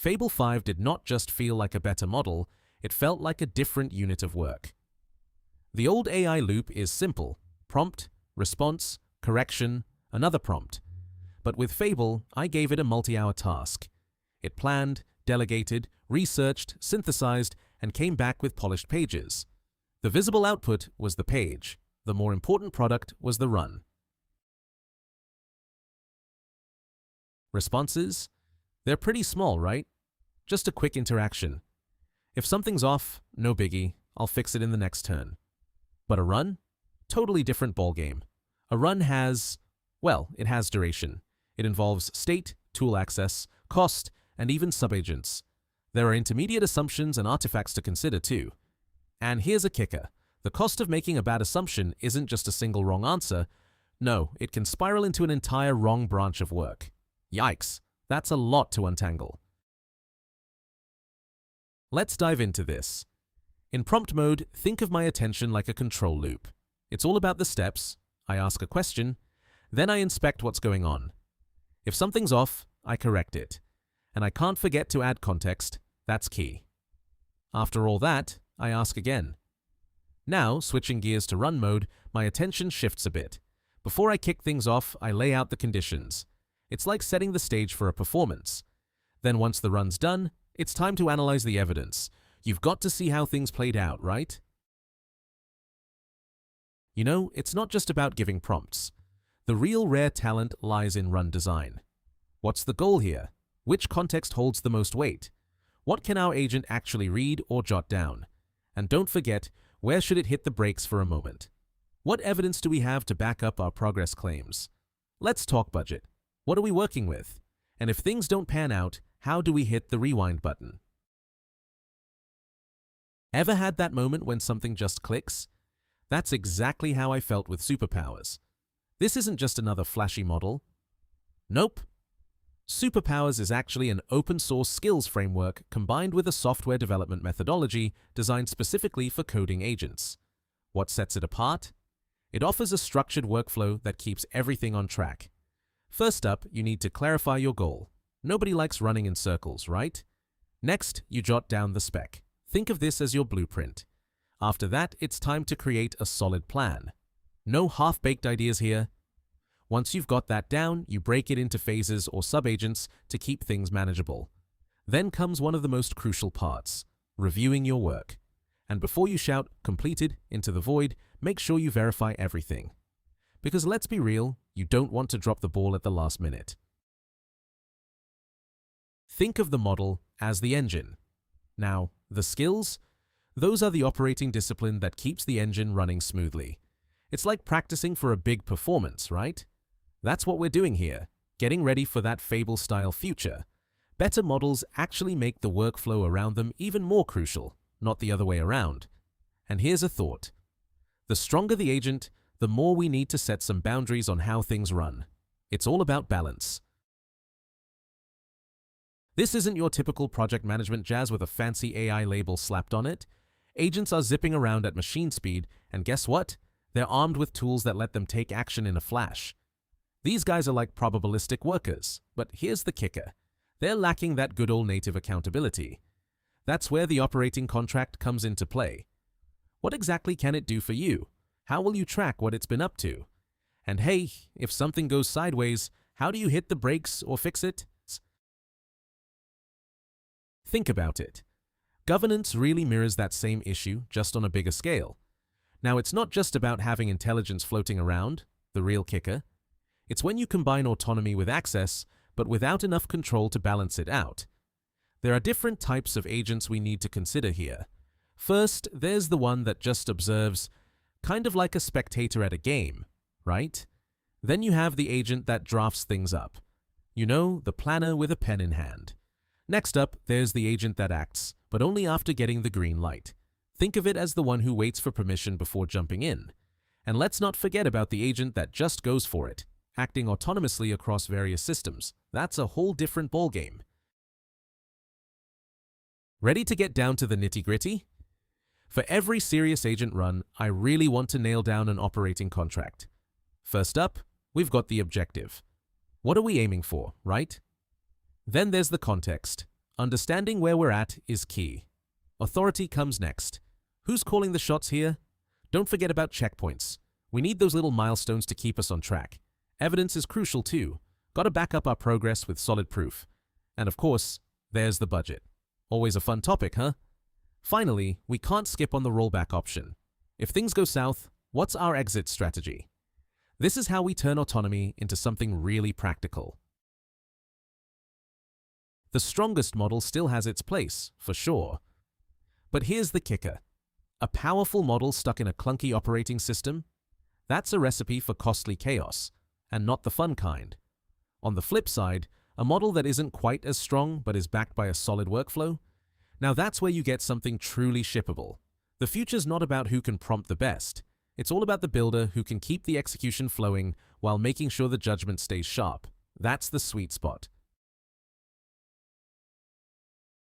Fable 5 did not just feel like a better model, it felt like a different unit of work. The old AI loop is simple: prompt, response, correction, another prompt. But with Fable, I gave it a multi-hour task. It planned, delegated, researched, synthesized, and came back with polished pages. The visible output was the page. The more important product was the run. Responses? They're pretty small, right? Just a quick interaction. If something's off, no biggie, I'll fix it in the next turn. But a run? Totally different ballgame. A run has, well, it has duration. It involves state, tool access, cost, and even subagents. There are intermediate assumptions and artifacts to consider too. And here's a kicker. The cost of making a bad assumption isn't just a single wrong answer. No, it can spiral into an entire wrong branch of work. Yikes, that's a lot to untangle. Let's dive into this. In prompt mode, think of my attention like a control loop. It's all about the steps. I ask a question, then I inspect what's going on. If something's off, I correct it. And I can't forget to add context. That's key. After all that, I ask again. Now, switching gears to run mode, my attention shifts a bit. Before I kick things off, I lay out the conditions. It's like setting the stage for a performance. Then once the run's done, it's time to analyze the evidence. You've got to see how things played out, right? You know, it's not just about giving prompts. The real rare talent lies in run design. What's the goal here? Which context holds the most weight? What can our agent actually read or jot down? And don't forget, where should it hit the brakes for a moment? What evidence do we have to back up our progress claims? Let's talk budget. What are we working with? And if things don't pan out, how do we hit the rewind button? Ever had that moment when something just clicks? That's exactly how I felt with Superpowers. This isn't just another flashy model. Nope. Superpowers is actually an open-source skills framework combined with a software development methodology designed specifically for coding agents. What sets it apart? It offers a structured workflow that keeps everything on track. First up, you need to clarify your goal. Nobody likes running in circles, right? Next, you jot down the spec. Think of this as your blueprint. After that, it's time to create a solid plan. No half-baked ideas here. Once you've got that down, you break it into phases or subagents to keep things manageable. Then comes one of the most crucial parts, reviewing your work. And before you shout "completed" into the void, make sure you verify everything. Because let's be real, you don't want to drop the ball at the last minute. Think of the model as the engine. Now, the skills? Those are the operating discipline that keeps the engine running smoothly. It's like practicing for a big performance, right? That's what we're doing here, getting ready for that Fable-style future. Better models actually make the workflow around them even more crucial, not the other way around. And here's a thought. The stronger the agent, the more we need to set some boundaries on how things run. It's all about balance. This isn't your typical project management jazz with a fancy AI label slapped on it. Agents are zipping around at machine speed, and guess what? They're armed with tools that let them take action in a flash. These guys are like probabilistic workers, but here's the kicker. They're lacking that good old native accountability. That's where the operating contract comes into play. What exactly can it do for you? How will you track what it's been up to? And hey, if something goes sideways, how do you hit the brakes or fix it? Think about it. Governance really mirrors that same issue, just on a bigger scale. Now, it's not just about having intelligence floating around, the real kicker. It's when you combine autonomy with access, but without enough control to balance it out. There are different types of agents we need to consider here. First, there's the one that just observes, kind of like a spectator at a game, right? Then you have the agent that drafts things up. You know, the planner with a pen in hand. Next up, there's the agent that acts, but only after getting the green light. Think of it as the one who waits for permission before jumping in. And let's not forget about the agent that just goes for it, acting autonomously across various systems. That's a whole different ballgame. Ready to get down to the nitty-gritty? For every serious agent run, I really want to nail down an operating contract. First up, we've got the objective. What are we aiming for, right? Then there's the context. Understanding where we're at is key. Authority comes next. Who's calling the shots here? Don't forget about checkpoints. We need those little milestones to keep us on track. Evidence is crucial too. Gotta back up our progress with solid proof. And of course, there's the budget. Always a fun topic, huh? Finally, we can't skip on the rollback option. If things go south, what's our exit strategy? This is how we turn autonomy into something really practical. The strongest model still has its place, for sure. But here's the kicker. A powerful model stuck in a clunky operating system? That's a recipe for costly chaos, and not the fun kind. On the flip side, a model that isn't quite as strong but is backed by a solid workflow? Now that's where you get something truly shippable. The future's not about who can prompt the best. It's all about the builder who can keep the execution flowing while making sure the judgment stays sharp. That's the sweet spot.